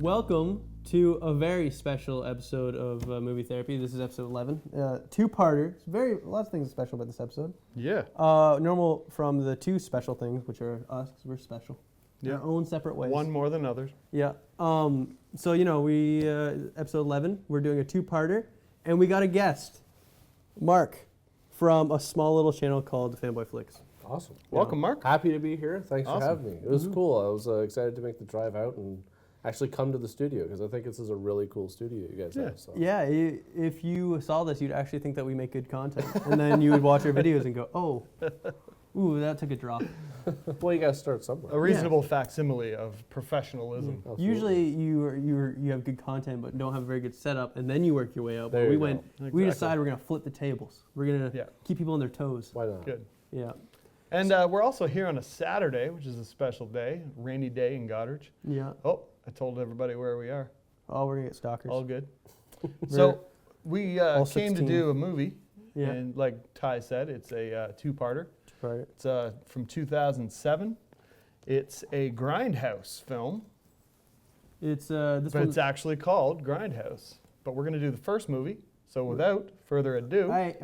Welcome to a very special episode of Movie Therapy. This is episode 11, two-parter. A lot of things special about this episode. Yeah. Normal from the two special things, which are us, because we're special. Yeah. In our own separate ways. One more than others. Yeah. So, we, episode 11, we're doing a two-parter, and we got a guest, Mark, from a small little channel called ft.FanBoyFlicks. Awesome. Welcome, Mark. Happy to be here. Thanks Awesome. for having me. It was cool. I was excited to make the drive out and actually come to the studio because I think this is a really cool studio you guys have. So. Yeah, if you saw this, you'd actually think that we make good content. And then you would watch our videos and go, oh, ooh, that took a drop. Well, you got to start somewhere. A reasonable facsimile of professionalism. Absolutely. Usually you have good content but don't have a very good setup, and then you work your way up. There we you went. go. We Exactly. decided we're gonna flip the tables. We're gonna keep people on their toes. Why not? Good. Yeah. And we're also here on a Saturday, which is a special day, rainy day in Goddard. Yeah. Oh, I told everybody where we are. Oh, we're gonna get stalkers. All good. So we all came to 16. do a movie, Yeah. and like Ty said, it's a two-parter. Right. It's from 2007. It's a GrindHouse film, It's but it's actually called GrindHouse. But we're going to do the first movie. So without further ado, I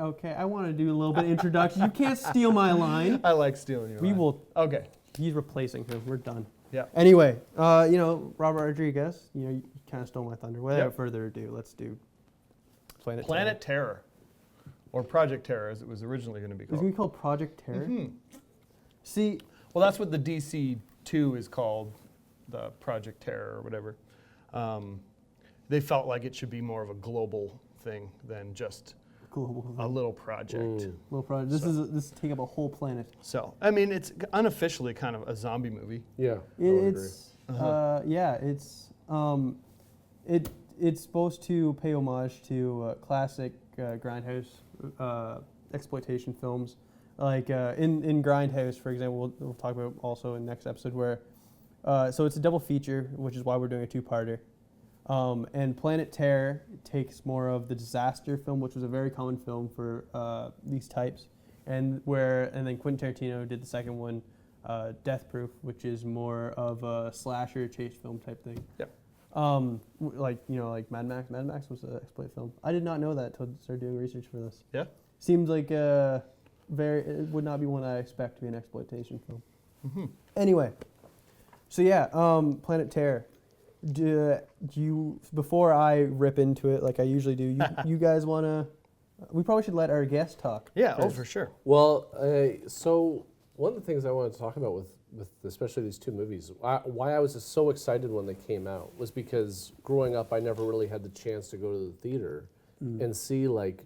want to do a little bit of introduction. You can't steal my line. I like stealing your We line. will. Okay. He's replacing him. We're done. Yeah. Anyway, Robert Rodriguez. You kind of stole my thunder. Without Yep. further ado, let's do Planet Terror, or Project Terror, as it was originally going to be Is it called. gonna be called Project Terror? See, Well, that's what the DC2 is called, the Project Terror or whatever. They felt like it should be more of a global thing than just global a little project. little project. This is taking up a whole planet. So, I mean, it's unofficially kind of a zombie movie. Yeah. I would agree. It's supposed to pay homage to classic GrindHouse exploitation films. Like in GrindHouse, for example, we'll talk about also in next episode where, so it's a double feature, which is why we're doing a two-parter. And Planet Terror takes more of the disaster film, which was a very common film for these types, and then Quentin Tarantino did the second one, Death Proof, which is more of a slasher chase film type thing. Yep. Like Mad Max. Mad Max was an exploit film. I did not know that until I started doing research for this. Yeah. Seems like it would not be one I expect to be an exploitation film. Mm-hmm. Anyway, so yeah, Planet Terror. Do you, before I rip into it like I usually do, you guys want to, we probably should let our guest talk. Yeah, first. for sure. Well, so one of the things I wanted to talk about with especially these two movies, why I was just so excited when they came out was because growing up I never really had the chance to go to the theater and see like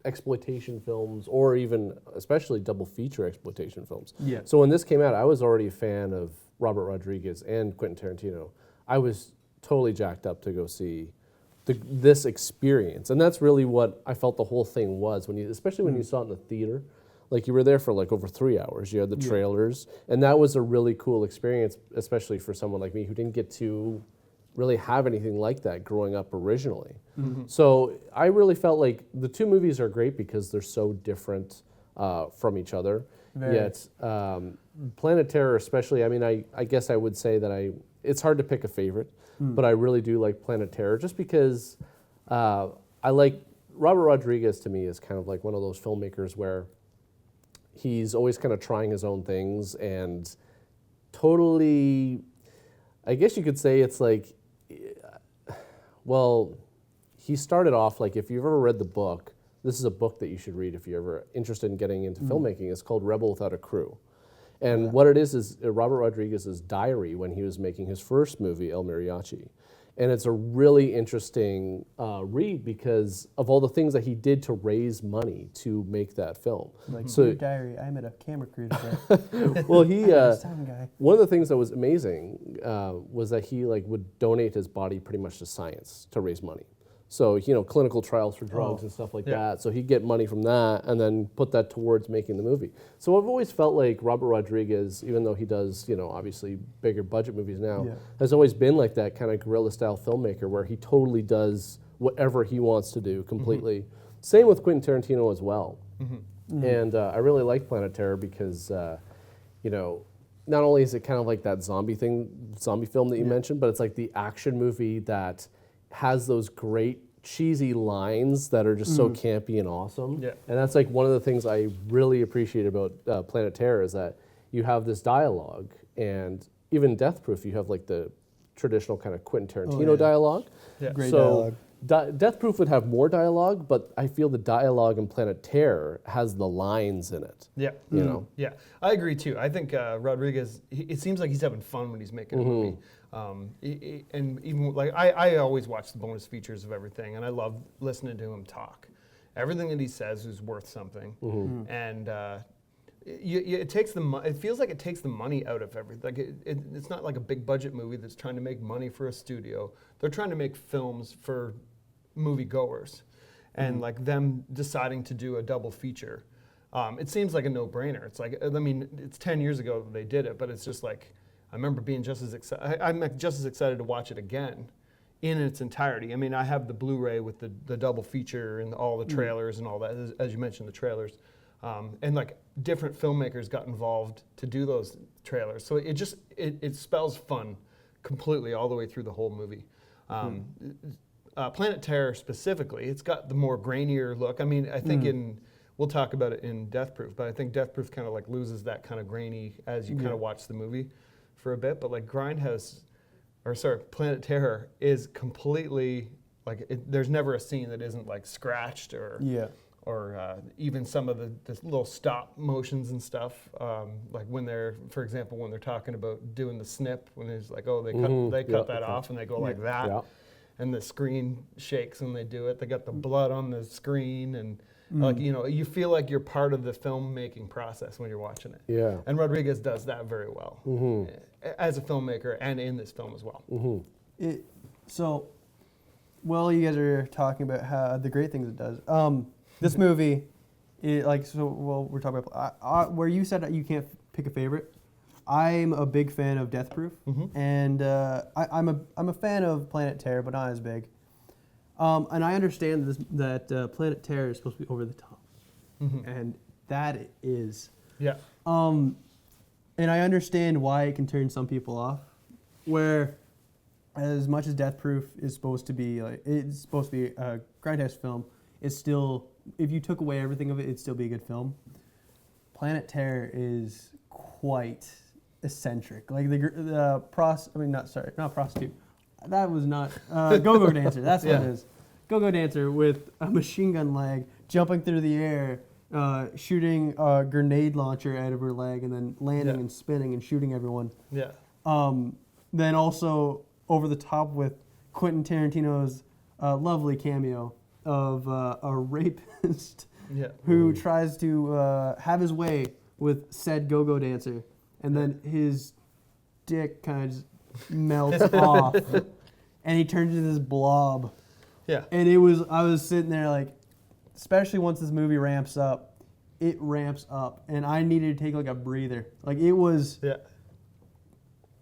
exploitation films or even especially double feature exploitation films. Yeah. So when this came out, I was already a fan of Robert Rodriguez and Quentin Tarantino. I was totally jacked up to go see this experience, and that's really what I felt the whole thing was. Especially when you saw it in the theater, like you were there for like over 3 hours. You had the trailers, and that was a really cool experience, especially for someone like me who didn't get to really have anything like that growing up originally. So I really felt like the two movies are great because they're so different from each other. Very. Yet Planet Terror especially, I mean, I guess I would say that it's hard to pick a favorite, but I really do like Planet Terror just because I like Robert Rodriguez. To me is kind of like one of those filmmakers where he's always kind of trying his own things and totally, I guess you could say it's like, well, he started off like, if you've ever read the book, this is a book that you should read if you're ever interested in getting into filmmaking. It's called Rebel Without a Crew. And what it is Robert Rodriguez's diary when he was making his first movie, El Mariachi. And it's a really interesting read because of all the things that he did to raise money to make that film. Like So- your diary, I met a camera crew today. Well, he Sound guy. one of the things that was amazing was that he like would donate his body pretty much to science to raise money. So, clinical trials for drugs and stuff like that. So he'd get money from that and then put that towards making the movie. So I've always felt like Robert Rodriguez, even though he does, obviously bigger budget movies now, has always been like that kind of guerrilla style filmmaker where he totally does whatever he wants to do completely. Same with Quentin Tarantino as well. And I really like Planet Terror because, not only is it kind of like that zombie film that you mentioned, but it's like the action movie that has those great cheesy lines that are just so campy and awesome. Yeah. And that's like one of the things I really appreciate about Planet Terror is that you have this dialogue, and even Death Proof, you have like the traditional kind of Quentin Tarantino dialogue. Yeah. Great So dialogue. Death Proof would have more dialogue, but I feel the dialogue in Planet Terror has the lines in it. Yeah. You know? Yeah, I agree too. I think Rodriguez, it seems like he's having fun when he's making a movie. And even like, I always watch the bonus features of everything, and I love listening to him talk. Everything that he says is worth something. And it takes it feels like it takes the money out of everything. Like it's not like a big budget movie that's trying to make money for a studio. They're trying to make films for moviegoers, and like them deciding to do a double feature. It seems like a no-brainer. It's like, I mean, it's 10 years ago that they did it, but it's just like, I remember being just as excited. I'm like just as excited to watch it again in its entirety. I mean, I have the Blu-ray with the double feature and all the trailers and all that, as you mentioned, the trailers. And like different filmmakers got involved to do those trailers. So it spells fun completely all the way through the whole movie. Planet Terror specifically, it's got the more grainier look. I mean, I think we'll talk about it in Death Proof, but I think Death Proof kind of like loses that kind of grainy as you kind of watch the movie for a bit. But like Planet Terror is completely like, there's never a scene that isn't like scratched or even some of the little stop motions and stuff. Like when they're, for example, when they're talking about doing the snip, when it's like, oh, they cut that off and they go like that. Yeah. And the screen shakes when they do it. They got the blood on the screen, and like, you know, you feel like you're part of the filmmaking process when you're watching it. Yeah. And Rodriguez does that very well as a filmmaker and in this film as well. So, well, you guys are talking about how the great things it does. This movie, we're talking about where you said that you can't pick a favorite. I'm a big fan of Death Proof, and I'm a fan of Planet Terror, but not as big. And I understand that Planet Terror is supposed to be over the top, and that is. Yeah. And I understand why it can turn some people off. Where, as much as Death Proof is supposed to be it's supposed to be a GrindHouse film, it's still, if you took away everything of it, it'd still be a good film. Planet Terror is quite eccentric. Like not prostitute. That was not Go-Go Dancer. That's what it is. Go-Go Dancer with a machine gun leg, jumping through the air, shooting a grenade launcher out of her leg, and then landing and spinning and shooting everyone. Yeah. Then also over the top with Quentin Tarantino's lovely cameo of a rapist who tries to have his way with said Go-Go Dancer, and then his dick kind of just melts off, and he turns into this blob. Yeah. And I was sitting there like, especially once this movie ramps up, it ramps up, and I needed to take like a breather. Like it was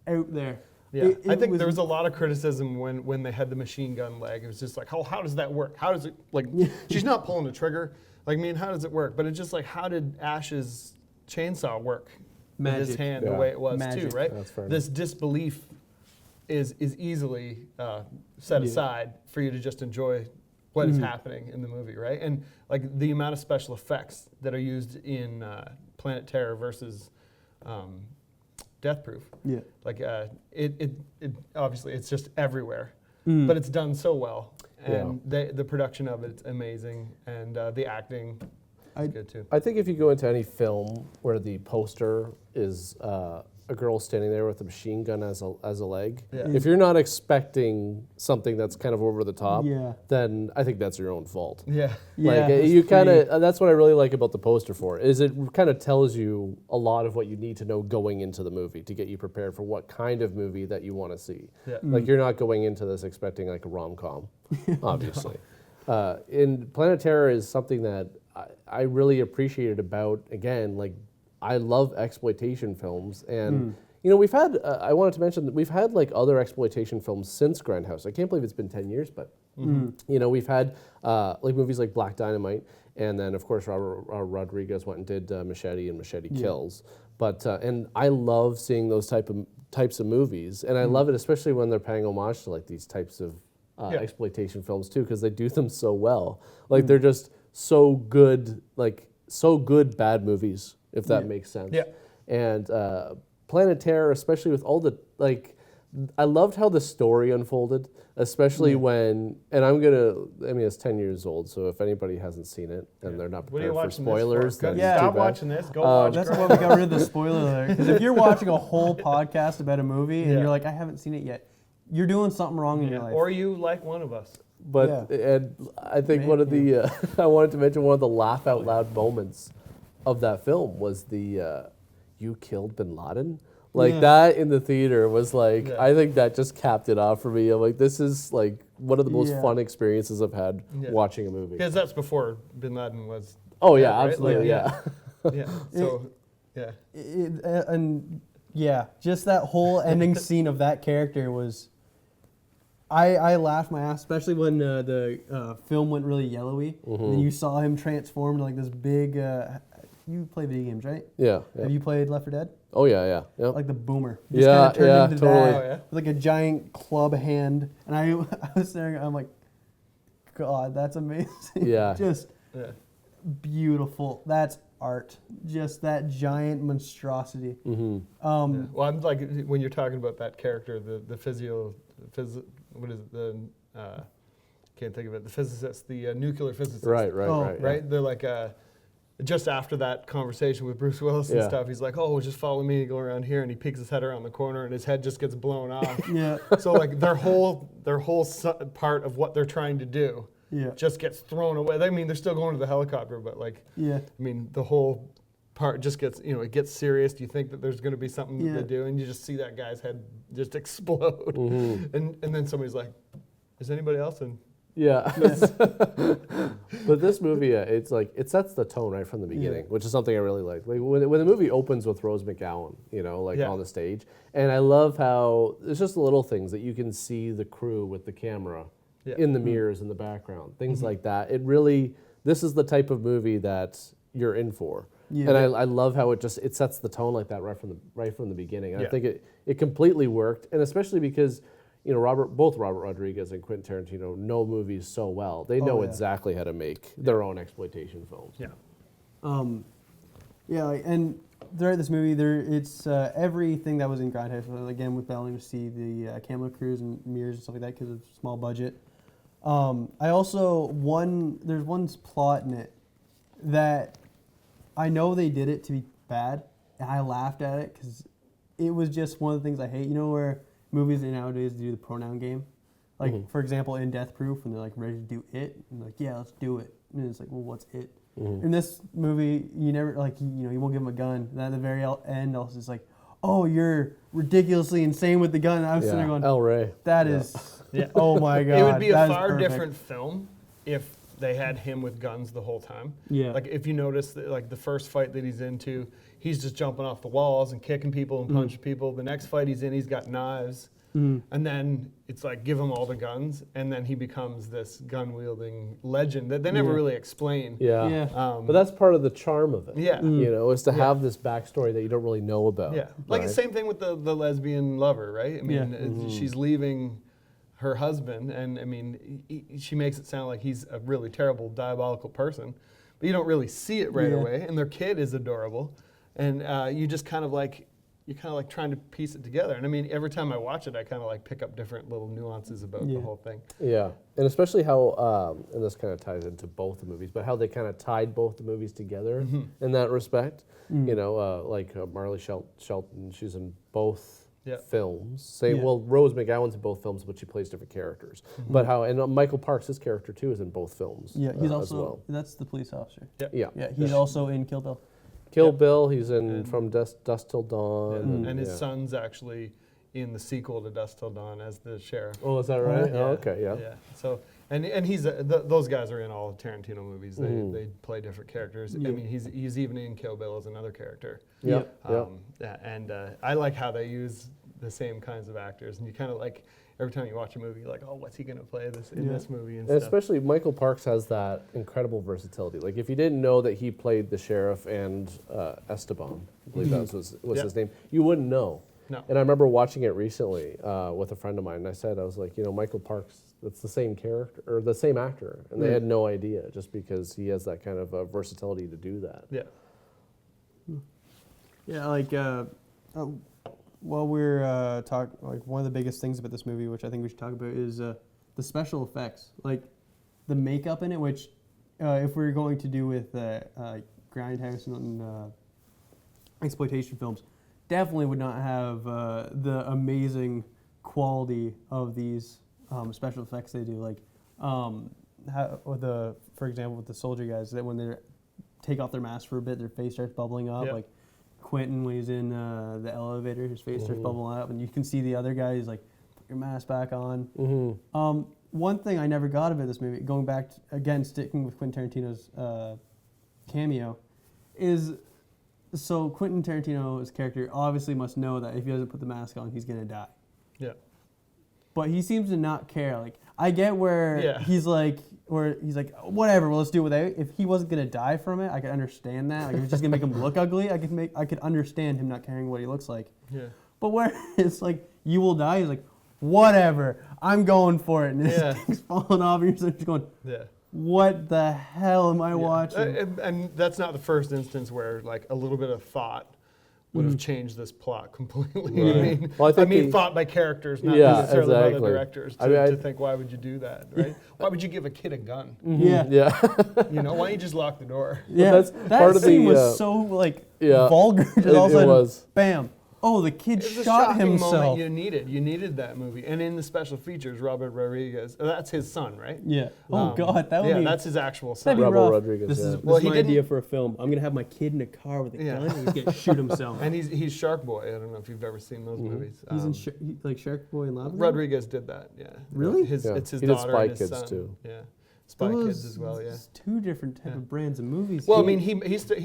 out there. Yeah, I think there was a lot of criticism when they had the machine gun leg. It was just like, how does that work? How does it, like, she's not pulling the trigger. Like, I mean, how does it work? But it's just like, how did Ash's chainsaw work in his hand the way it was too, right? This disbelief is easily set aside for you to just enjoy what is happening in the movie, right? And like the amount of special effects that are used in Planet Terror versus Death Proof. Yeah. Like it obviously it's just everywhere, but it's done so well, and the production of it's amazing, and the acting is good too. I think if you go into any film where the poster is a girl standing there with a machine gun as a leg, if you're not expecting something that's kind of over the top, then I think that's your own fault. Yeah. Like you kind of, that's what I really like about the poster for, is it kind of tells you a lot of what you need to know going into the movie to get you prepared for what kind of movie that you want to see. Yeah. Like you're not going into this expecting like a rom-com, obviously. In Planet Terror is something that I really appreciated about, again, like I love exploitation films, and you know, we've had, I wanted to mention that we've had like other exploitation films since GrindHouse. I can't believe it's been 10 years, but you know, we've had like movies like Black Dynamite, and then of course Rodriguez went and did Machete and Machete Kills. But and I love seeing those types of movies, and I love it especially when they're paying homage to like these types of exploitation films too, because they do them so well. Like they're just so good, like so good bad movies, if that makes sense. Yeah. And Planet Terror, especially with all the like, I loved how the story unfolded, especially when, and I mean, it's 10 years old, so if anybody hasn't seen it and they're not What are you prepared for watching spoilers, this for? then Yeah. too Stop bad. watching this. Go watch. That's why we got rid of the spoiler alert. Because if you're watching a whole podcast about a movie and Yeah. you're like, I haven't seen it yet, you're doing something wrong in your life. Or you like one of us. But and I think one of the I wanted to mention one of the laugh out loud moments of that film was the you killed Bin Laden. Like that in the theater was like I think that just capped it off for me. I'm like, this is like one of the most fun experiences I've had watching a movie. Because that's before Bin Laden was. Oh dead, yeah, right? absolutely, Like, yeah. So, yeah. And just that whole ending scene of that character was. I laughed my ass, especially when the film went really yellowy, and you saw him transform into like this big. You play video games, right? Yeah. Have you played Left 4 Dead? Oh yeah. Like the boomer. Yeah, Just kinda turned into totally. that, Oh, yeah. with like a giant club hand, and I was staring. I'm like, God, that's amazing. Yeah. Just Yeah. beautiful. That's art. Just that giant monstrosity. Well, I'm like, when you're talking about that character, what is it? Can't think of it. The physicist, the nuclear physicist. Right. Right? They're like, just after that conversation with Bruce Willis and stuff, he's like, oh, just follow me, go around here, and he peeks his head around the corner, and his head just gets blown off. Yeah. So like their whole part of what they're trying to do just gets thrown away. I mean, they're still going to the helicopter, but like, I mean, the whole part just gets, it gets serious. You think that there's going to be something to do, and you just see that guy's head just explode. And then somebody's like, is anybody else in? Yeah. But this movie, it's like, it sets the tone right from the beginning, which is something I really like. Like when the movie opens with Rose McGowan, on the stage. And I love how it's just the little things that you can see the crew with the camera in the mirrors in the background, things like that. It really, this is the type of movie that you're in for. Yeah. And I love how it sets the tone like that right from the beginning. And I think it completely worked, and especially because both Robert Rodriguez and Quentin Tarantino know movies so well. They know exactly how to make their own exploitation films. Yeah. And throughout this movie, it's everything that was in GrindHouse. Again, with Belling to see the camera crews and mirrors and stuff like that because of small budget. I also there's one plot in it that I know they did it to be bad, and I laughed at it because it was just one of the things I hate. Where movies nowadays do the pronoun game. Like, for example, in Death Proof, when they're like ready to do it, and they're like, yeah, let's do it. And it's like, well, what's it? In this movie, you never, you won't give him a gun. And at the very end, also, it's like, oh, you're ridiculously insane with the gun. And I was sitting there going, El Rey. That is, oh my God. It would be a that is far perfect. different film if they had him with guns the whole time. Yeah. Like if you notice that, like the first fight that he's into, he's just jumping off the walls and kicking people and punching people. The next fight he's in, he's got knives. And then it's like, give him all the guns, and then he becomes this gun-wielding legend that they never really explain. Yeah. But that's part of the charm of it. Yeah. Is to have this backstory that you don't really know about. Yeah. Like the same thing with the lesbian lover, right? I mean, she's leaving her husband, and I mean, she makes it sound like he's a really terrible, diabolical person, but you don't really see it right away, and their kid is adorable, and you just kind of like, you're kind of like trying to piece it together. And I mean, every time I watch it, I kind of like pick up different little nuances about the whole thing. Yeah, and especially how, and this kind of ties into both the movies, but how they kind of tied both the movies together in that respect. Like Marley Shelton, she's in both films. Rose McGowan's in both films, but she plays different characters. But how, and Michael Parks, his character too, is in both films. Yeah, he's also, as well. That's the police officer. Yeah. He's also in Kill Bill. Kill Bill, he's in From Dusk Till Dawn. And his son's actually in the sequel to Dusk Till Dawn as the sheriff. Oh, is that right? Yeah. Oh, okay, yeah. So, and he's those guys are in all of Tarantino movies. They play different characters. I mean, he's even in Kill Bill as another character. Yeah. And I like how they use the same kinds of actors, and you kind of like, every time you watch a movie, you're like, oh, what's he gonna play in this movie and And stuff. especially Michael Parks has that incredible versatility. Like if you didn't know that he played the sheriff and Esteban, I believe that was his name, you wouldn't know. No. And I remember watching it recently with a friend of mine, and I was like, Michael Parks, it's the same character or the same actor, and they had no idea just because he has that kind of versatility to do that. Yeah. Yeah, like while we're talking, like one of the biggest things about this movie, which I think we should talk about, is the special effects, like the makeup in it. Which, if we're going to do with GrindHouse and exploitation films, definitely would not have the amazing quality of these special effects they do. Like, for example, with the soldier guys, that when they take off their mask for a bit, their face starts bubbling up. Yep. Like Quentin, when he's in the elevator, his face starts bubbling up, and you can see the other guy. He's like, "Put your mask back on." One thing I never got about this movie, going back to, again, sticking with Quentin Tarantino's cameo, is so Quentin Tarantino's character obviously must know that if he doesn't put the mask on, he's gonna die. Yeah. But he seems to not care. Like, I get where he's like, whatever, well, let's do it without. If he wasn't gonna die from it, I could understand that. Like, if it's just gonna make him look ugly, I could understand him not caring what he looks like. Yeah. But where it's like, you will die, he's like, whatever, I'm going for it, and his thing's falling off, and you're just going, what the hell am I watching? And that's not the first instance where like a little bit of thought would have changed this plot completely. Right. I mean, thought by characters, not necessarily by the directors. To think, why would you do that, right? Why would you give a kid a gun? Yeah. Why don't you just lock the door? Yeah, that's that part scene of the, was so like vulgar. Just all of a sudden, was. Bam. Oh, the kid It was a shot shocking himself. moment you needed. You needed that movie. And in the special features, Robert Rodriguez, that's his son, right? Yeah. Oh, God, that would be... that's his actual son. That'd be rough. Rodriguez, This is Well, my idea for a film. I'm going to have my kid in a car with a gun and he's going to shoot himself. And he's Shark Boy. I don't know if you've ever seen those movies. He's in like Shark Boy and Lava? Rodriguez did that, yeah. Really? It's his he daughter did Spy and his Kids son. too. Yeah. Spy Kids as well, yeah. Two different type of brands of movies. Well, I mean, he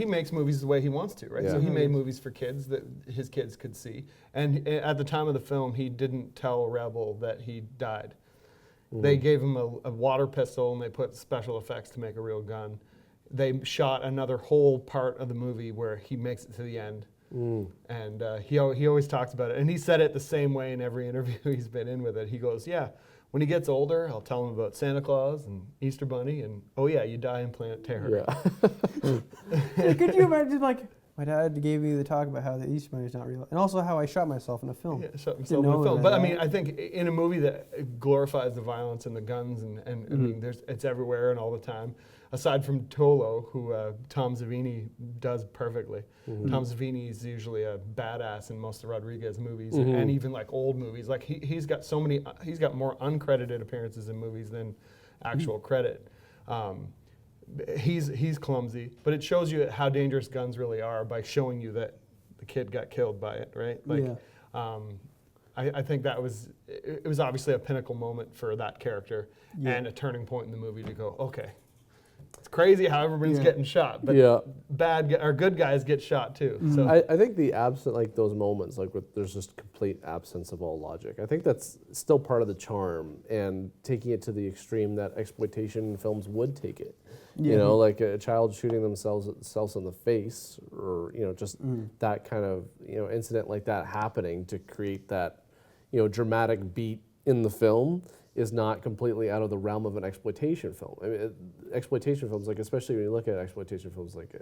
makes movies the way he wants to, right? Yeah. So he made movies for kids that his kids could see. And at the time of the film, he didn't tell Rebel that he died. They gave him a water pistol and they put special effects to make a real gun. They shot another whole part of the movie where he makes it to the end. And he always talks about it. And he said it the same way in every interview he's been in with it. He goes, yeah, when he gets older, I'll tell him about Santa Claus and Easter Bunny, and oh yeah, you die in Planet Terror. Yeah. Could you imagine, like, my dad gave me the talk about how the Easter Bunny is not real, and also how I shot myself in a film. Yeah, shot himself in a film. But I mean, I think in a movie that glorifies the violence and the guns, and I mean, it's everywhere and all the time. Aside from Tolo, who Tom Savini does perfectly. Tom Savini is usually a badass in most of Rodriguez movies, and even like old movies. Like he's got so many, he's got more uncredited appearances in movies than actual credit. He's clumsy, but it shows you how dangerous guns really are by showing you that the kid got killed by it, right? Like, I think it was obviously a pinnacle moment for that character and a turning point in the movie to go, okay. It's crazy how everyone's getting shot, but good guys get shot too. So I think the like those moments, like there's just complete absence of all logic. I think that's still part of the charm, and taking it to the extreme that exploitation films would take it. You know, like a child shooting themselves in the face, or just that kind of incident like that happening to create that dramatic beat in the film is not completely out of the realm of an exploitation film. I mean, exploitation films, like especially when you look at exploitation films, like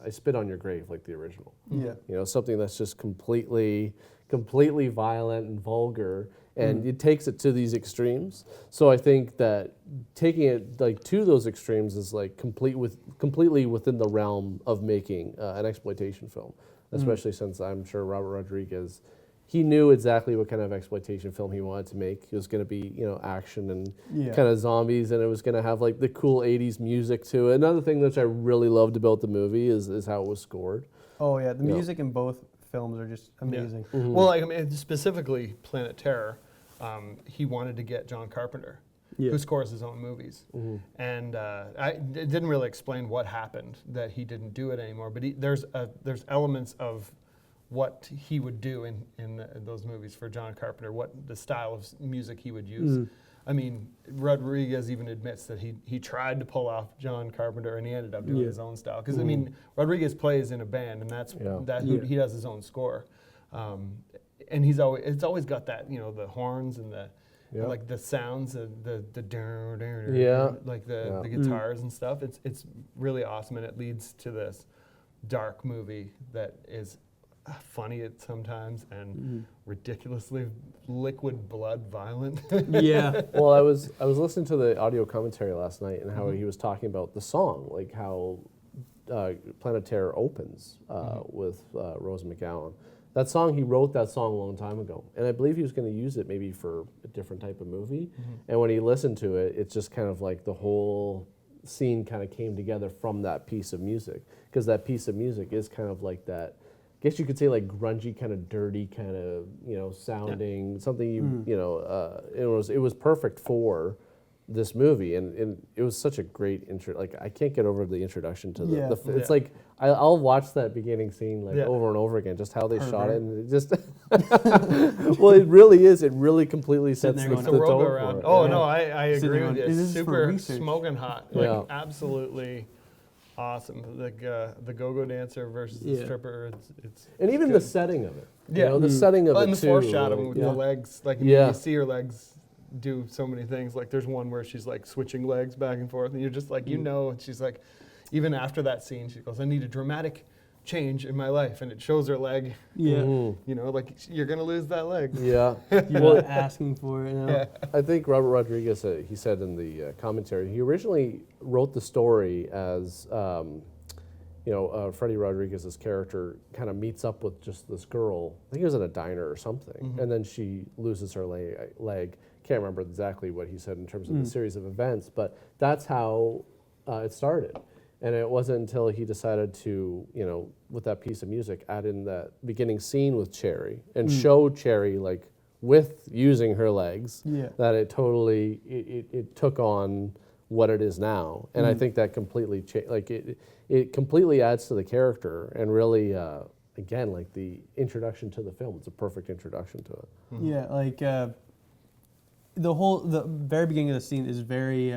I Spit on Your Grave, like the original. Yeah. Something that's just completely violent and vulgar, and it takes it to these extremes. So I think that taking it like to those extremes is like completely within the realm of making an exploitation film, especially since I'm sure Robert Rodriguez. He knew exactly what kind of exploitation film he wanted to make. It was going to be, action and kind of zombies, and it was going to have like the cool 80s music to it. Another thing which I really loved about the movie is how it was scored. Oh yeah, the music in both films are just amazing. Yeah. Well, like, I mean, specifically Planet Terror, he wanted to get John Carpenter, who scores his own movies. And it didn't really explain what happened, that he didn't do it anymore, but there's elements of what he would do in those movies for John Carpenter, what the style of music he would use. I mean, Rodriguez even admits that he tried to pull off John Carpenter and he ended up doing his own style. Because I mean, Rodriguez plays in a band, and he does his own score, and it's always got that, you know, the horns and the like the sounds, the like the guitars and stuff. It's really awesome, and it leads to this dark movie that is funny at sometimes and ridiculously liquid blood violent. Well, I was listening to the audio commentary last night and how he was talking about the song, like how Planet Terror opens with Rose McGowan. That song, he wrote that song a long time ago, and I believe he was going to use it maybe for a different type of movie. And when he listened to it, it's just kind of like the whole scene kind of came together from that piece of music, because that piece of music is kind of like that, I guess you could say like grungy, kind of dirty, kind of, you know, sounding, something you know, it was perfect for this movie, and it was such a great intro. Like, I can't get over the introduction to the it's like I'll watch that beginning scene like over and over again, just how they shot it, and it just well, it really is. It really completely sets the tone around. for it. Oh no, I agree with you. It's super smoking hot, like absolutely awesome. Like the go-go dancer versus the stripper. It's and even good. the setting of it. You know, the setting of it and the too. foreshadowing with the legs. Like you see her legs do so many things. Like there's one where she's like switching legs back and forth, and you're just like, you know, and she's like, even after that scene, she goes, I need a dramatic change in my life, and it shows her leg. You know, like you're gonna lose that leg. You're asking for it. You know? I think Robert Rodriguez, he said in the commentary, he originally wrote the story as, you know, Freddie Rodriguez's character kind of meets up with just this girl. I think it was at a diner or something, and then she loses her leg. Can't remember exactly what he said in terms of the series of events, but that's how it started. And it wasn't until he decided to, you know, with that piece of music, add in that beginning scene with Cherry and show Cherry like with using her legs, that it totally it took on what it is now. And I think that completely it completely adds to the character, and really again, like the introduction to the film, it's a perfect introduction to it. Yeah, like the very beginning of the scene is very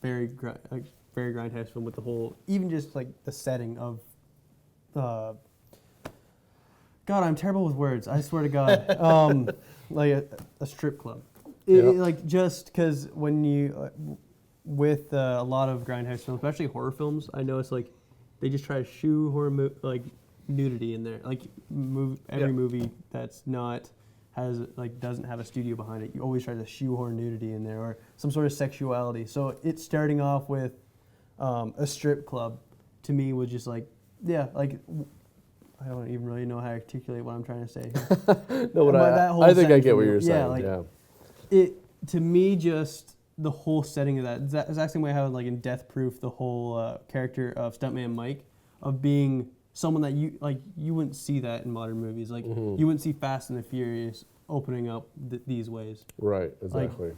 very Grindhouse film, with the whole, even just like the setting of God, I'm terrible with words, I swear to God. Like a strip club. Like, just because when you with a lot of Grindhouse films, especially horror films, I notice like they just try to shoehorn like nudity in there. Like every movie that's not doesn't have a studio behind it, you always try to shoehorn nudity in there or some sort of sexuality. So it's starting off with a strip club, to me, was just like, like, I don't even really know how to articulate what I'm trying to say here. No, but I think I get what you're saying. It, to me, just the whole setting of that, exact same way how, like, in Death Proof, the whole character of Stuntman Mike, of being someone that you wouldn't see that in modern movies. Like, you wouldn't see Fast and the Furious opening up these ways. Right, exactly. Like,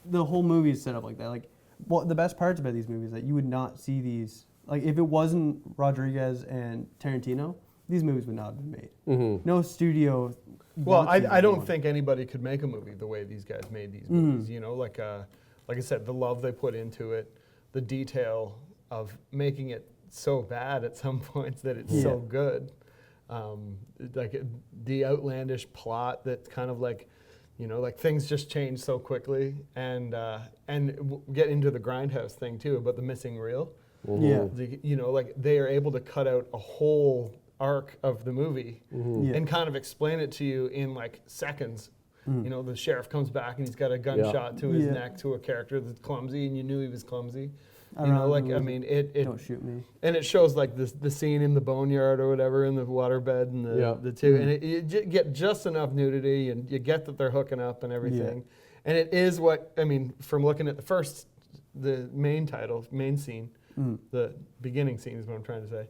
the whole movie is set up like that. Like, well, the best parts about these movies is that you would not see these. Like, if it wasn't Rodriguez and Tarantino, these movies would not have been made. No studio. Well, I don't think anybody could make a movie the way these guys made these movies. You know, like I said, the love they put into it, the detail of making it so bad at some points that it's so good. Like the outlandish plot that kind of like, you know, like things just change so quickly, and get into the Grindhouse thing too about the missing reel. You know, like they are able to cut out a whole arc of the movie and kind of explain it to you in like seconds. You know, the sheriff comes back and he's got a gunshot to his neck to a character that's clumsy, and you knew he was clumsy. You know, like, I mean, it don't shoot me. And it shows like the scene in the boneyard or whatever, in the waterbed, and the two, and you get just enough nudity, and you get that they're hooking up and everything. And it is what, I mean, from looking at the main scene, the beginning scene is what I'm trying to say.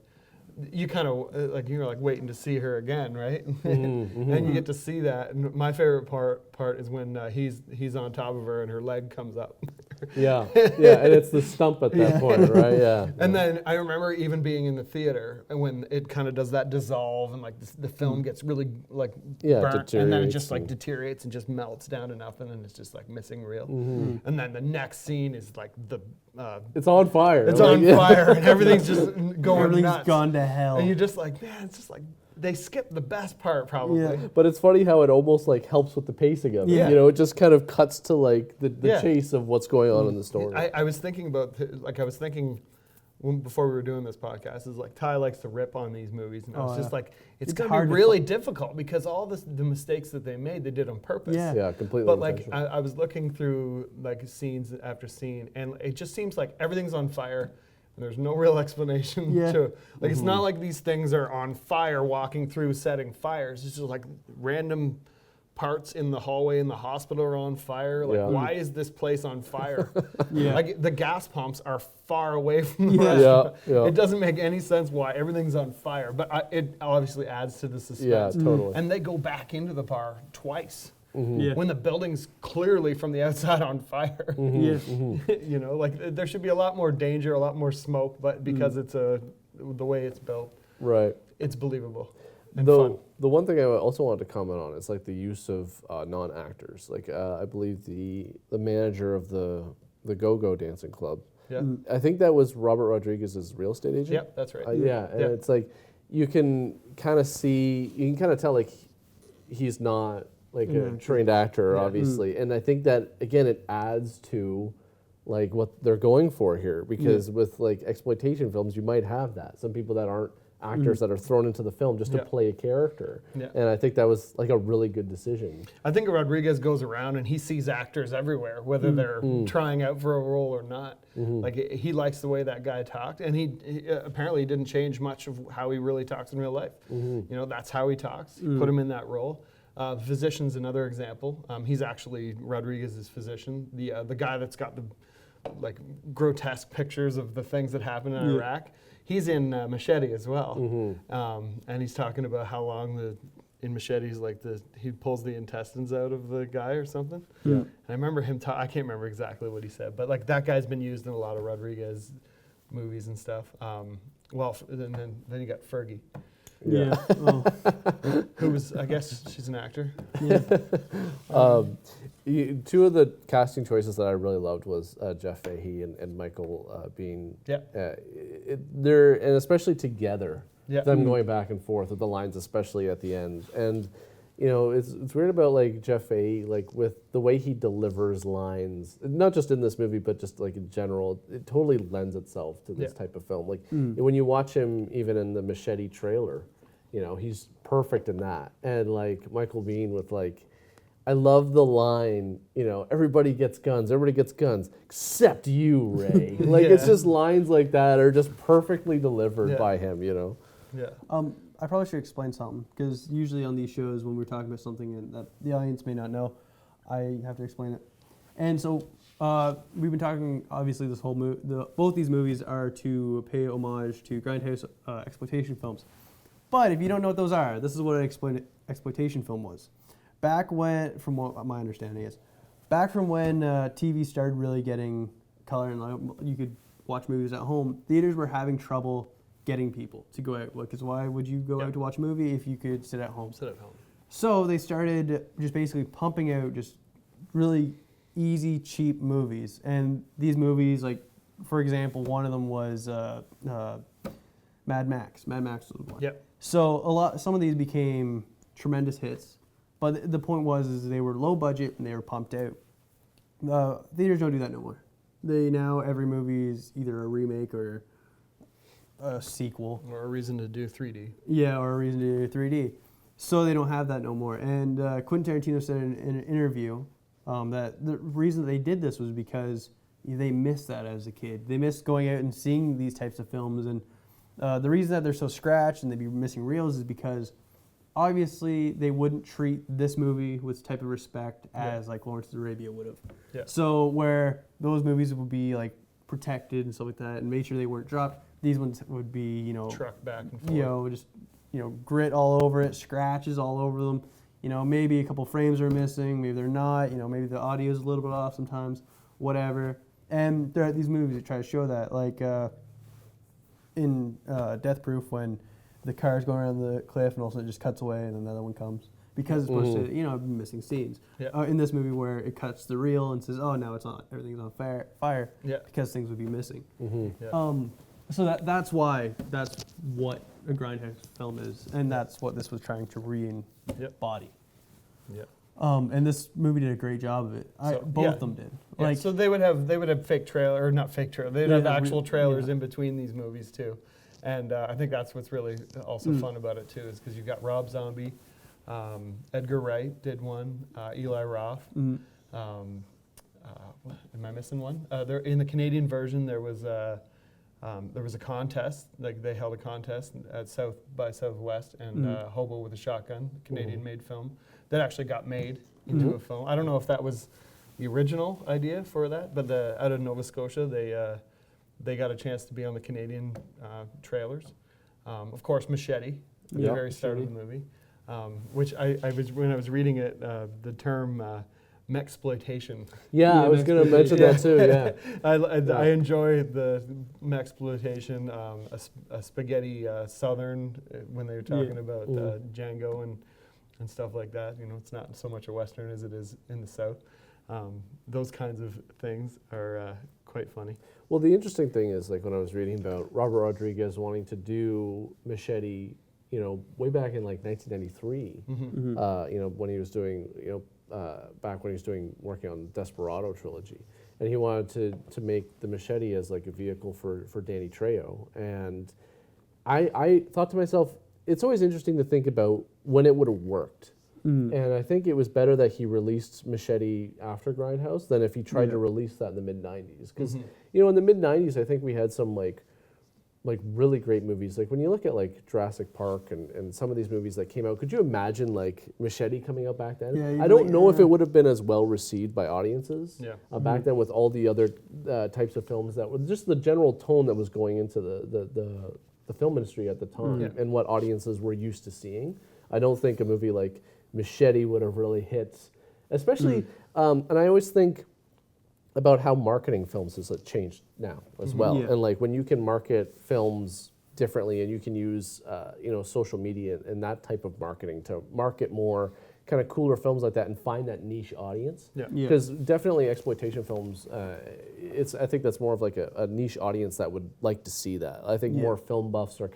You kind of you're like waiting to see her again, right? And you get to see that. And my favorite part is when he's on top of her and her leg comes up. Yeah, and it's the stump at that point, right? Yeah. And then I remember even being in the theater and when it kind of does that dissolve and like the film gets really like burnt and then it just like deteriorates and just melts down to nothing and it's just like missing reel. And then the next scene is like it's on fire. It's on fire and everything's just going Everything's nuts. gone to hell. And you're just like, man, it's just like they skipped the best part probably. Yeah. But it's funny how it almost like helps with the pacing of it. Yeah. You know, it just kind of cuts to like the Yeah. chase of what's going on in the story. I was thinking about, before we were doing this podcast, is like Ty likes to rip on these movies. And I was just like, it's going to be really difficult because all the mistakes that they made, they did on purpose. Yeah. Completely. But like, intentional. I was looking through like scenes after scene and it just seems like everything's on fire. And there's no real explanation to it. Like, it's not like these things are on fire walking through setting fires. It's just like random parts in the hallway in the hospital are on fire. Like, why is this place on fire? Like, the gas pumps are far away from the restaurant. It doesn't make any sense why everything's on fire. But it obviously adds to the suspense. Yeah, totally. And they go back into the bar twice. When the building's clearly from the outside on fire. You know, like there should be a lot more danger, a lot more smoke, but because it's the way it's built, right, it's believable and Though fun. the one thing I also wanted to comment on is like the use of non-actors. Like I believe the manager of the Go-Go Dancing Club. Yeah. I think that was Robert Rodriguez's real estate agent. Yep, that's right. And it's like you can kind of tell like he's not like a trained actor, obviously. And I think that, again, it adds to like what they're going for here because with like exploitation films, you might have that. Some people that aren't actors that are thrown into the film just to play a character. And I think that was like a really good decision. I think Rodriguez goes around and he sees actors everywhere, whether they're trying out for a role or not. Like he likes the way that guy talked, and he apparently didn't change much of how he really talks in real life. You know, that's how he talks. Put him in that role. Physician's another example. He's actually Rodriguez's physician, the guy that's got the like grotesque pictures of the things that happened in Iraq. He's in Machete as well, and he's talking about how long in Machete he pulls the intestines out of the guy or something. And I remember him. I can't remember exactly what he said, but like that guy's been used in a lot of Rodriguez movies and stuff. And then you got Fergie. Who was, I guess she's an actor. Two of the casting choices that I really loved was Jeff Fahey and Michael Biehn. They're, and especially together, them going back and forth with the lines, especially at the end. And you know, it's weird about like Jeff Fahey, like with the way he delivers lines, not just in this movie, but just like in general, it totally lends itself to this type of film. Like when you watch him, even in the Machete trailer, you know, he's perfect in that. And like Michael Biehn with like, I love the line, you know, everybody gets guns, except you, Ray. Like it's just lines like that are just perfectly delivered by him, you know. I probably should explain something because usually on these shows when we're talking about something and that the audience may not know, I have to explain it. And so we've been talking, obviously this whole both these movies are to pay homage to GrindHouse exploitation films. But if you don't know what those are, this is what an exploitation film was. Back when, from what my understanding is, back from when TV started really getting color and you could watch movies at home, theaters were having trouble getting people to go out. Because why would you go out to watch a movie if you could sit at home? So they started just basically pumping out just really easy, cheap movies. And these movies, like, for example, one of them was Mad Max. Mad Max was one. So some of these became tremendous hits. But the point was they were low budget and they were pumped out. Theaters don't do that no more. Every movie is either a remake or a sequel. Or a reason to do 3D. Yeah, or a reason to do 3D. So they don't have that no more. And Quentin Tarantino said in an interview that the reason they did this was because they missed that as a kid. They missed going out and seeing these types of films. And the reason that they're so scratched and they'd be missing reels is because obviously they wouldn't treat this movie with type of respect as like Lawrence of Arabia would have. So where those movies would be like protected and stuff like that and made sure they weren't dropped, these ones would be, you know, trucked back and forth. Just, grit all over it, scratches all over them. Maybe a couple frames are missing, maybe they're not, maybe the audio is a little bit off sometimes, whatever. And there are these movies that try to show that, like in Death Proof, when the car's going around the cliff and also it just cuts away and then another one comes. Because it's supposed to, you know, be missing scenes. Yeah. In this movie where it cuts the reel and says, oh, now it's on, everything's on fire, Yeah. because things would be missing. Yeah. So that's what a Grindhouse film is, and that's what this was trying to re-embody. Yeah. And this movie did a great job of it. Both of them did. Yeah, Like, so they would have fake trailer, or not fake trailer. They'd have actual trailers yeah. in between these movies too, and I think that's what's really also fun about it too, is because you've got Rob Zombie, Edgar Wright did one, Eli Roth. Am I missing one? There in the Canadian version there was a contest. Like they held a contest at South by Southwest, and Hobo with a Shotgun, Canadian-made film that actually got made into a film. I don't know if that was the original idea for that, but out of Nova Scotia, they got a chance to be on the Canadian trailers. Of course, Machete at the very start of the movie, which when I was reading it, the term mexploitation. Yeah, I was going to mention that too. Yeah, I enjoy the mexploitation, a spaghetti southern when they were talking about Django and stuff like that. You know, it's not so much a western as it is in the South. Those kinds of things are quite funny. Well, the interesting thing is, like when I was reading about Robert Rodriguez wanting to do Machete, you know, way back in like 1993, you know, when he was doing, you know, back when he was working on Desperado trilogy, and he wanted to make the Machete as like a vehicle for Danny Trejo. And I thought to myself, it's always interesting to think about when it would have worked. And I think it was better that he released Machete after Grindhouse than if he tried to release that in the mid-90s. Because, you know, in the mid-90s, I think we had some like really great movies. Like when you look at like Jurassic Park and some of these movies that came out, could you imagine like Machete coming out back then? Yeah, I don't know if it would have been as well received by audiences back then with all the other types of films that were just the general tone that was going into the film industry at the time and what audiences were used to seeing. I don't think a movie like Machete would have really hit, especially, and I always think about how marketing films has changed now as well. Yeah. And like when you can market films differently and you can use, you know, social media and that type of marketing to market more kind of cooler films like that and find that niche audience. Yeah. Because definitely exploitation films, I think that's more of like a niche audience that would like to see that. I think more film buffs are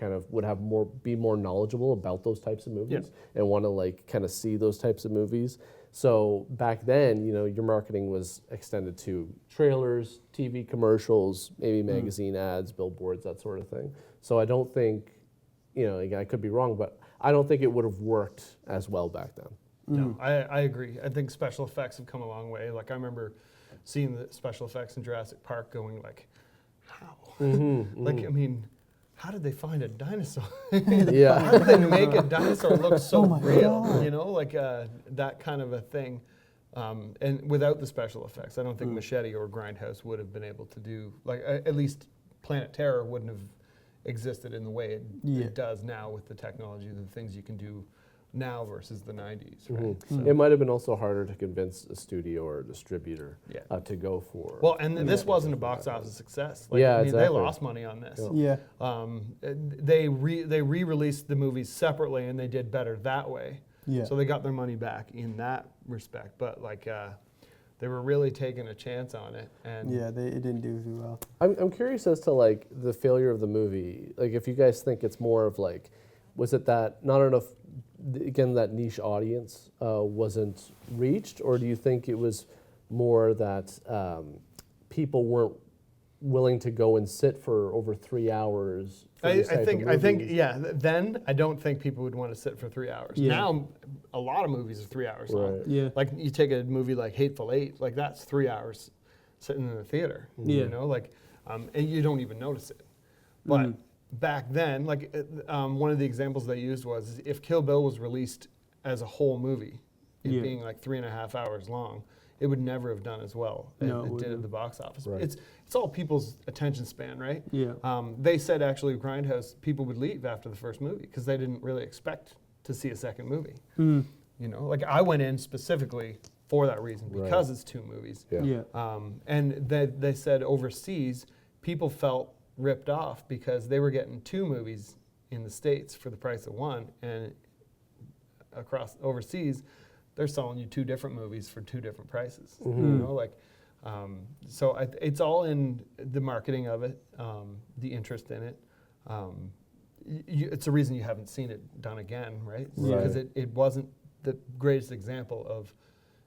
be more knowledgeable about those types of movies and want to like kind of see those types of movies. So back then, you know, your marketing was extended to trailers, TV commercials, maybe magazine ads, billboards, that sort of thing. So I don't think, you know, again, I could be wrong, but I don't think it would have worked as well back then. No, I agree. I think special effects have come a long way. Like I remember seeing the special effects in Jurassic Park going like, how? Like, I mean, how did they find a dinosaur? How did they make a dinosaur look so real? God. You know, like that kind of a thing. And without the special effects, I don't think Machete or Grindhouse would have been able to do, like at least Planet Terror wouldn't have existed in the way it does now with the technology, the things you can do now versus the 90s, right? So. It might have been also harder to convince a studio or a distributor to go for. Well, and this wasn't a box office success. Like, I mean, they lost money on this. They re-released the movies separately, and they did better that way. So they got their money back in that respect. But like, they were really taking a chance on it, and it didn't do too well. I'm curious as to like the failure of the movie. Like, if you guys think it's more of like, was it that not enough? Again, that niche audience wasn't reached, or do you think it was more that people weren't willing to go and sit for over 3 hours? I think, then I don't think people would want to sit for 3 hours. Now, a lot of movies are 3 hours long. Like you take a movie like Hateful Eight, like that's 3 hours sitting in the theater. You know, like, and you don't even notice it. But back then, like one of the examples they used was if Kill Bill was released as a whole movie, it being like 3.5 hours long, it would never have done as well as it did at the box office. Right. It's all people's attention span, right? They said actually Grindhouse, people would leave after the first movie because they didn't really expect to see a second movie. You know, like I went in specifically for that reason, because it's 2 movies. Yeah. And they said overseas, people felt ripped off because they were getting 2 movies in the States for the price of 1, and across overseas, they're selling you 2 different movies for 2 different prices. You know, like, so it's all in the marketing of it, the interest in it. It's a reason you haven't seen it done again, right? Because it wasn't the greatest example of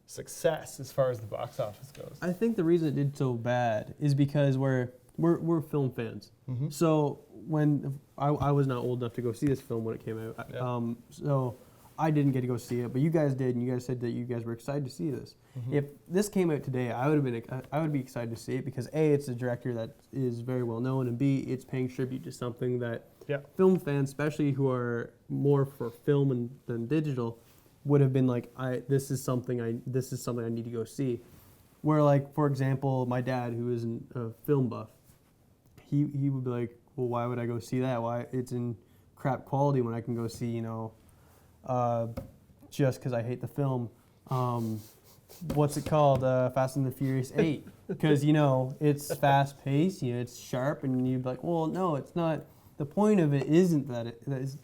success as far as the box office goes. I think the reason it did so bad is because we're film fans. So when I was not old enough to go see this film when it came out, so I didn't get to go see it, but you guys did, and you guys said that you guys were excited to see this. If this came out today, I would be excited to see it because A, it's a director that is very well known, and B, it's paying tribute to something that film fans, especially who are more for film than digital, would have been like, this is something I need to go see. Where, like, for example, my dad, who isn't a film buff, he would be like, well, why would I go see that? Why it's in crap quality when I can go see, you know, just because I hate the film. What's it called? Fast and the Furious 8. Because, you know, it's fast paced, you know, it's sharp, and you'd be like, well, no, it's not. The point of it isn't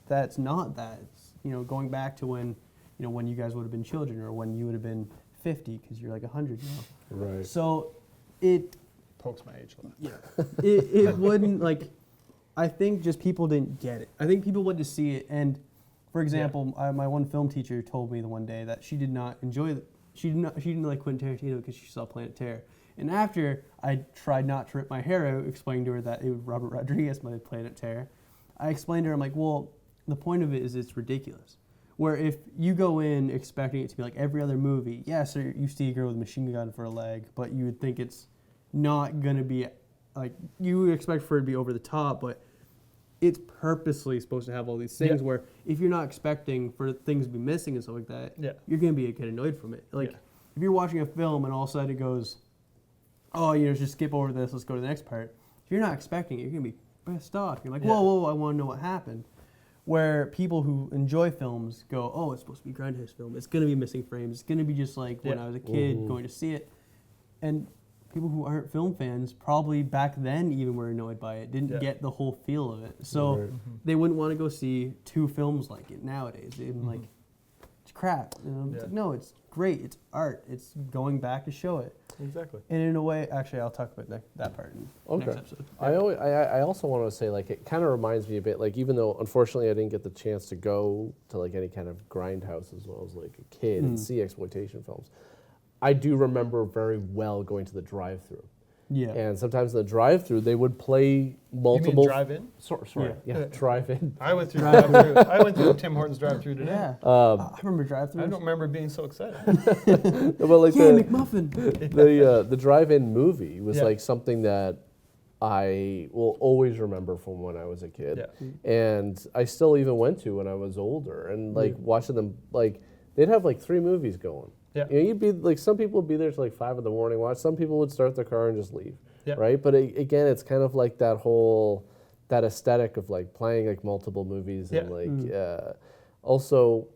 that's not that. It's, you know, going back to when, you know, when you guys would have been children, or when you would have been 50, because you're like 100 now. Right. So it Pokes my age a lot. Yeah. it wouldn't, like, I think just people didn't get it. I think people went to see it, and for example, my one film teacher told me the one day that she did not enjoy she didn't like Quentin Tarantino because she saw Planet Terror. And after I tried not to rip my hair out, explaining to her that it was Robert Rodriguez my Planet Terror, I explained to her, I'm like, well, the point of it is it's ridiculous. Where if you go in expecting it to be like every other movie, yes, or you see a girl with a machine gun for a leg, but you would think it's not going to be, like, you would expect for it to be over the top, but it's purposely supposed to have all these things where if you're not expecting for things to be missing and stuff like that, you're going to get annoyed from it. Like, if you're watching a film and all of a sudden it goes, oh, you know, just skip over this, let's go to the next part. If you're not expecting it, you're going to be pissed off. You're like, whoa, I want to know what happened. Where people who enjoy films go, oh, it's supposed to be a GrindHouse film. It's going to be missing frames. It's going to be just like when I was a kid going to see it. And people who aren't film fans probably back then even were annoyed by it, didn't get the whole feel of it. So they wouldn't want to go see 2 films like it nowadays. They'd be like, it's crap. You know? It's like, no, it's great. It's art. It's going back to show it. Exactly. And in a way, actually, I'll talk about that part in next episode. I also want to say, like, it kind of reminds me a bit, like, even though unfortunately I didn't get the chance to go to like any kind of GrindHouse as well as like a kid and see exploitation films, I do remember very well going to the drive-thru. Yeah. And sometimes in the drive-thru they would play multiple. You mean drive-in? Sorry. Yeah. Drive-in. I went through drive-thru. I went through Tim Hortons drive-thru today. Yeah. I remember drive-thru. I don't remember being so excited. Well, like McMuffin. The drive-in movie was like something that I will always remember from when I was a kid, and I still even went to when I was older, and like watching them, like they'd have like 3 movies going. Yeah. You know, you'd be like, some people would be there till like 5 a.m. watch. Some people would start their car and just leave. Yeah. Right. But again, it's kind of like that aesthetic of like playing like multiple movies and like also.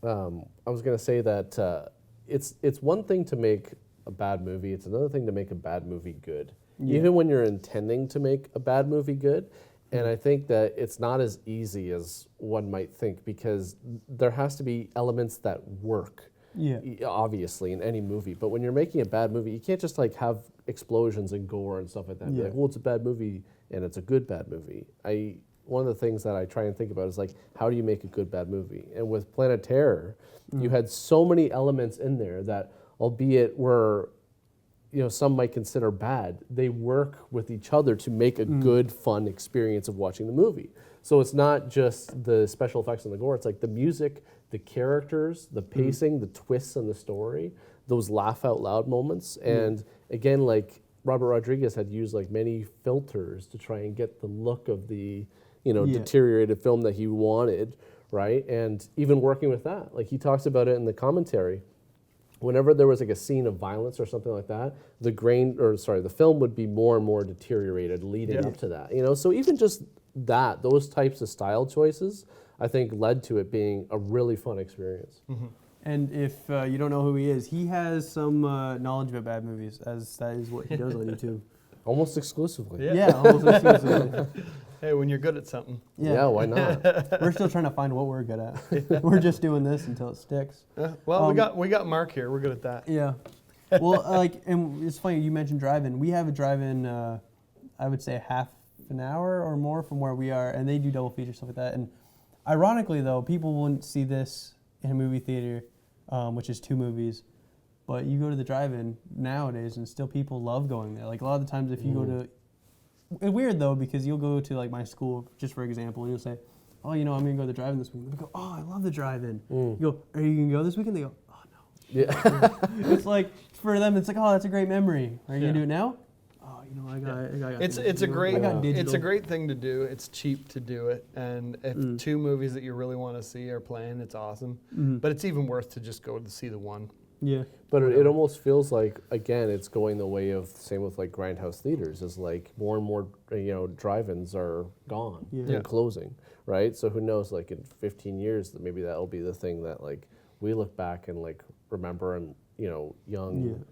I was gonna say that it's one thing to make a bad movie. It's another thing to make a bad movie good. Yeah. Even when you're intending to make a bad movie good. And I think that it's not as easy as one might think, because there has to be elements that work, obviously, in any movie. But when you're making a bad movie, you can't just like have explosions and gore and stuff like that. Be like, well, it's a bad movie and it's a good bad movie. One of the things that I try and think about is like, how do you make a good bad movie? And with Planet Terror, you had so many elements in there that, albeit were, you know, some might consider bad, they work with each other to make a good, fun experience of watching the movie. So it's not just the special effects and the gore, it's like the music, the characters, the pacing, the twists in the story, those laugh out loud moments. And again, like Robert Rodriguez had used like many filters to try and get the look of the, you know, deteriorated film that he wanted, right? And even working with that, like he talks about it in the commentary. Whenever there was like a scene of violence or something like that, the film would be more and more deteriorated leading up to that. You know, so even just those types of style choices, I think led to it being a really fun experience. And if you don't know who he is, he has some knowledge about bad movies, as that is what he does on YouTube. Almost exclusively. Yeah, almost exclusively. Hey, when you're good at something. Yeah, why not? We're still trying to find what we're good at. We're just doing this until it sticks. Well, we got Mark here. We're good at that. Yeah. Well, and it's funny, you mentioned drive-in. We have a drive-in, I would say half an hour or more from where we are, and they do double feature, stuff like that. And ironically, though, people wouldn't see this in a movie theater, which is 2 movies. But you go to the drive-in nowadays, and still people love going there. Like, a lot of the times if you go to... It's weird, though, because you'll go to, like, my school, just for example, and you'll say, oh, I'm going to go to the drive-in this weekend. They go, oh, I love the drive-in. You go, are you going to go this weekend? They go, oh, no. Yeah. It's like, for them, it's like, oh, that's a great memory. Are you going to do it now? Oh, I got It's a great thing to do. It's cheap to do it, and if 2 movies that you really want to see are playing, it's awesome. But it's even worth to just go to see the one. Yeah. But it almost feels like, again, it's going the way of, same with like GrindHouse theaters, is like more and more, drive-ins are gone and closing, right? So who knows, like in 15 years, that maybe that'll be the thing that like we look back and like remember, and young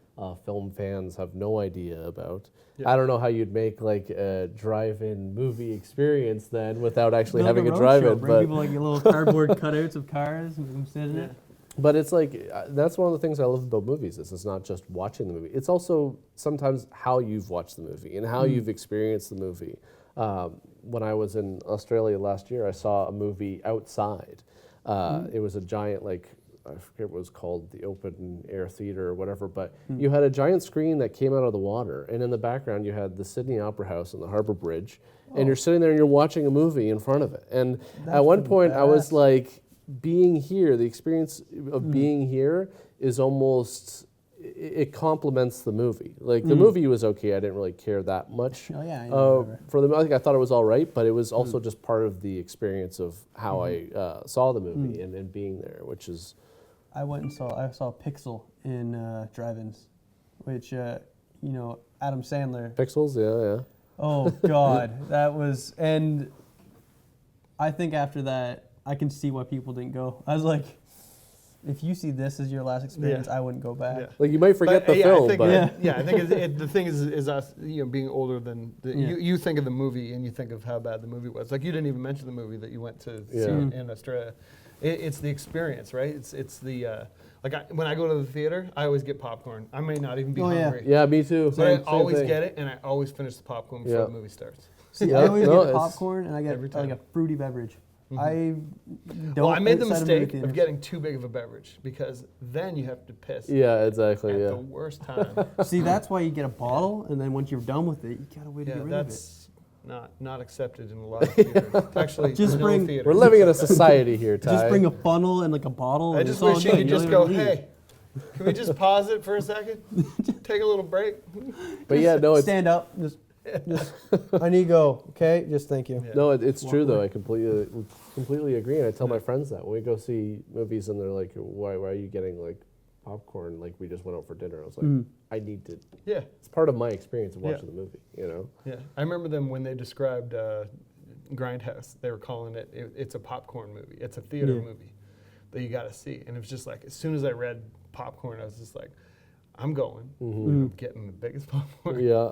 film fans have no idea about. I don't know how you'd make like a drive-in movie experience then without actually having a drive-in. Bring people like little cardboard cutouts of cars and make them sit in it. But it's like, that's one of the things I love about movies, is it's not just watching the movie. It's also sometimes how you've watched the movie and how you've experienced the movie. When I was in Australia last year, I saw a movie outside. It was a giant, like, I forget what it was called, the open air theater or whatever, but you had a giant screen that came out of the water, and in the background you had the Sydney Opera House and the Harbour Bridge, and you're sitting there and you're watching a movie in front of it. And at one point I was like, being here, the experience of being here is almost, it complements the movie. Like the movie was okay, I didn't really care that much for the, I thought it was all right, but it was also just part of the experience of how I saw the movie and being there, which is... I saw Pixel in drive-ins, which, Adam Sandler. Pixels, yeah. Oh, God, that was, and I think after that, I can see why people didn't go. I was like, if you see this as your last experience, I wouldn't go back. Yeah. Like you might forget the film, I think the thing is us, being older than you think of the movie and you think of how bad the movie was. Like you didn't even mention the movie that you went to see in Australia. It's the experience, right? It's the when I go to the theater, I always get popcorn. I may not even be hungry. Yeah, me too. But I always get it, and I always finish the popcorn before the movie starts. See, I always get popcorn, and I get like a fruity beverage. I made the mistake of getting too big of a beverage, because then you have to piss. Yeah, exactly. At the worst time. See, that's why you get a bottle, and then once you're done with it, you gotta wait to get rid of it. That's not accepted in a lot of theaters. Actually, theaters. We're living in a society here, Ty. Just bring a funnel and like a bottle. I just wish you could just go, hey, can we just pause it for a second? Take a little break. But it's stand up. Just I need to go. Okay, just thank you. Yeah. No, it's true though. I completely agree, and I tell my friends that when we go see movies, and they're like, "Why are you getting like popcorn? Like we just went out for dinner." I was like, "I need to." Yeah, it's part of my experience of watching the movie. Yeah, I remember them when they described GrindHouse. They were calling it's a popcorn movie. It's a theater movie that you got to see. And it was just like, as soon as I read popcorn, I was just like, I'm going. I'm getting the biggest popcorn. Yeah.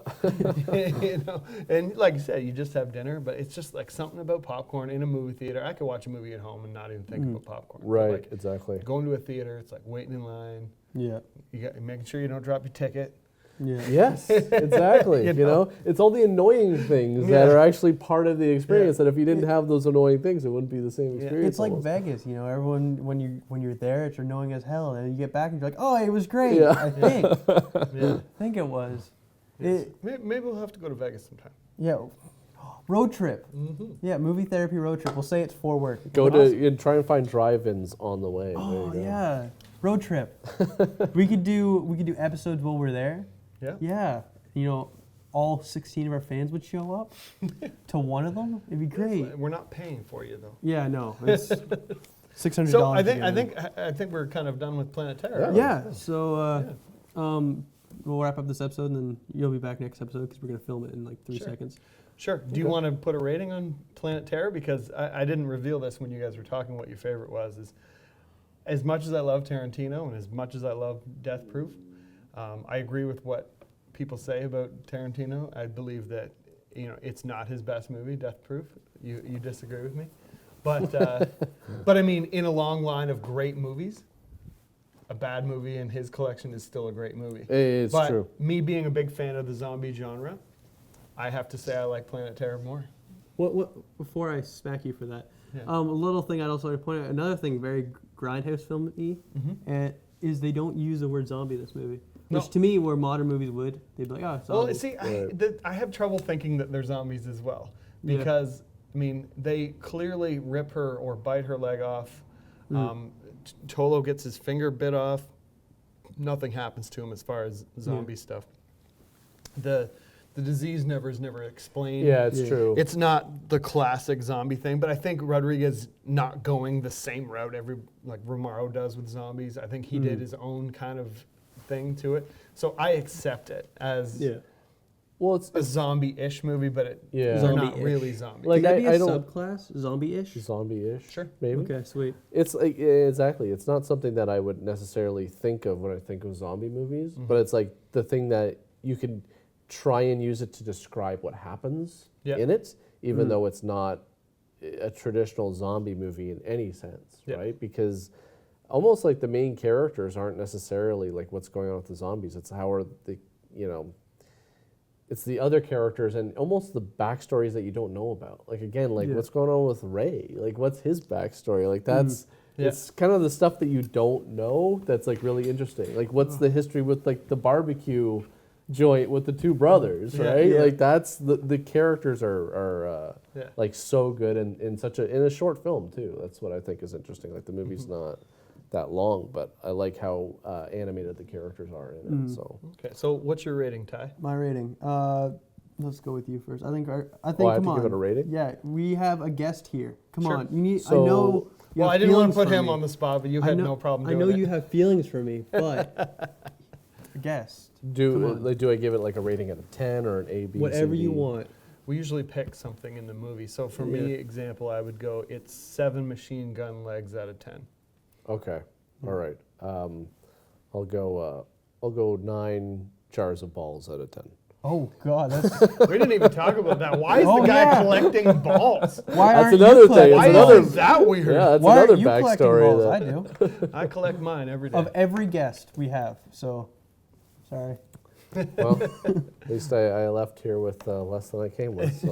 And like you said, you just have dinner, but it's just like something about popcorn in a movie theater. I could watch a movie at home and not even think about popcorn. Right, like, exactly. Going to a theater, it's like waiting in line. Yeah. You got making sure you don't drop your ticket. Yeah. Yes, exactly. you know, it's all the annoying things that are actually part of the experience. That if you didn't have those annoying things, it wouldn't be the same experience. It's like Vegas. Everyone when you're there, it's annoying as hell, and you get back and you're like, oh, it was great. Yeah. I think. I think it was. Maybe we'll have to go to Vegas sometime. Yeah. Road trip. Yeah, movie therapy road trip. We'll say it's for work. Go to and try and find drive-ins on the way. Oh yeah, road trip. we could do episodes while we're there. Yeah. Yeah. All 16 of our fans would show up to one of them. It'd be great. We're not paying for you though. Yeah, no. It's $600. So I think we're kind of done with Planet Terror. Yeah. So we'll wrap up this episode, and then you'll be back next episode because we're gonna film it in like 3 seconds. Sure. Do you want to put a rating on Planet Terror? Because I didn't reveal this when you guys were talking what your favorite was. as much as I love Tarantino and as much as I love Death Proof, I agree with what people say about Tarantino. I believe that it's not his best movie, Death Proof. You disagree with me, but but I mean, in a long line of great movies, a bad movie in his collection is still a great movie. It's but true. Me being a big fan of the zombie genre, I have to say I like Planet Terror more. What? Before I smack you for that, Yeah. a little thing I'd also like to point out. Another thing, very Grindhouse film-y, is they don't use the word zombie in this movie. No. Which to me, where modern movies would, they'd be like, oh, zombie. Well, see, I have trouble thinking that they're zombies as well, Yeah. because I mean they clearly rip her or bite her leg off. Tolo gets his finger bit off. Nothing happens to him as far as zombie stuff. The disease is never explained. Yeah, it's true. It's not the classic zombie thing, but I think Rodriguez not going the same route like Romero does with zombies. I think he did his own kind of thing to it. So I accept it as well, it's a zombie-ish movie, but Yeah. they're not Zombie-ish. really zombies. Like, Could that be I a don't- subclass? Zombie-ish? zombie-ish. Sure. Maybe. Okay, sweet. It's like exactly. It's not something that I would necessarily think of when I think of zombie movies, but it's like the thing that you can try and use it to describe what happens in it, even though it's not a traditional zombie movie in any sense, right? Because almost like the main characters aren't necessarily like what's going on with the zombies. It's how are the it's the other characters and almost the backstories that you don't know about. Like again, like what's going on with Ray? Like what's his backstory? Like that's it's kind of the stuff that you don't know that's like really interesting. Like what's the history with like the barbecue joint with the two brothers, right? Yeah. Like that's the characters are like so good and in a short film too. That's what I think is interesting. Like the movie's not that long, but I like how animated the characters are in it. So Okay, so what's your rating, Ty? My rating. Let's go with you first. I think. I have to come on. give it a rating? Yeah, we have a guest here. Come Sure. on. You need. So- I know. You Well, have I didn't want to feelings put for him me. on the spot, but you I had know- no problem I doing know it. you have feelings for me, but a guest. do I give it like a rating out of 10 or an A, B, Whatever C, you D? want. We usually pick something in the movie. So for me, example, I would go, it's 7 machine gun legs out of 10. Okay, all right. I'll go 9 jars of balls out of 10. Oh God, that's We didn't even talk about that. Why is Oh, the guy yeah. collecting balls? why That's aren't another you thing. collecting Why It's another- is that weird? Yeah, that's Why another aren't you collecting backstory. balls? That, I do. I collect mine every day. Of every guest we have, so sorry. well, at least I left here with less than I came with. So.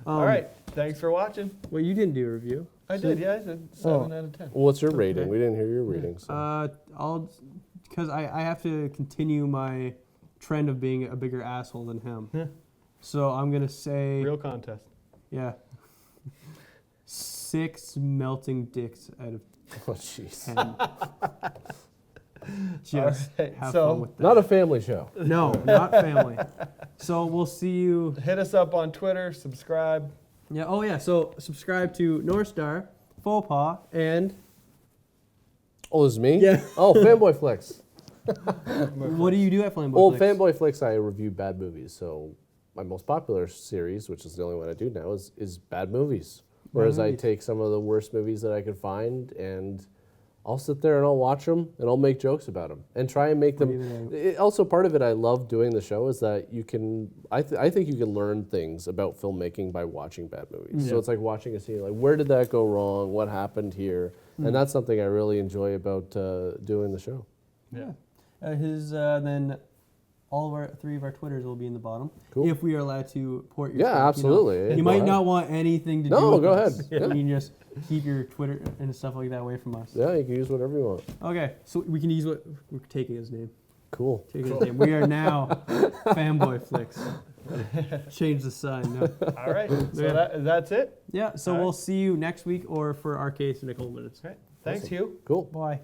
All right, thanks for watching. Well, you didn't do a review. I did, yeah, I said 7 out of 10. Well, what's your rating? We didn't hear your rating. So. Because I have to continue my trend of being a bigger asshole than him. Yeah. So I'm gonna say, Real contest. yeah, 6 melting dicks out of Oh, jeez. 10. Just right, have so- fun with that. Not a family show. No, not family. So we'll see you. Hit us up on Twitter, subscribe. Yeah. Oh yeah. So subscribe to North Star, FauxPop, and Oh, this is me? Yeah. Oh, FanBoyFlicks. what do you do at FlamBoy? Well, FanBoyFlicks, I review bad movies. So my most popular series, which is the only one I do now, is bad movies. Whereas I movies. take some of the worst movies that I could find and I'll sit there and I'll watch them and I'll make jokes about them and try and make them. Also, part of it I love doing the show is that you can. I think you can learn things about filmmaking by watching bad movies. So it's like watching a scene. Like, where did that go wrong? What happened here? And that's something I really enjoy about doing the show. Yeah. Then all of our 3 of our Twitters will be in the bottom. Cool. If we are allowed to port your Yeah, stuff, you know. absolutely. You Go might ahead. not want anything to do No, with go us. ahead. Yeah. You can just keep your Twitter and stuff like that away from us. Yeah, you can use whatever you want. Okay, so we can use what we're taking his name. Cool. Taking his name. We are now FanBoyFlicks. Change the sign. No. All right, so Yeah. that's it. Yeah, so All right. we'll see you next week or for our case in a couple minutes. All right, thanks, Hugh. Cool. Bye.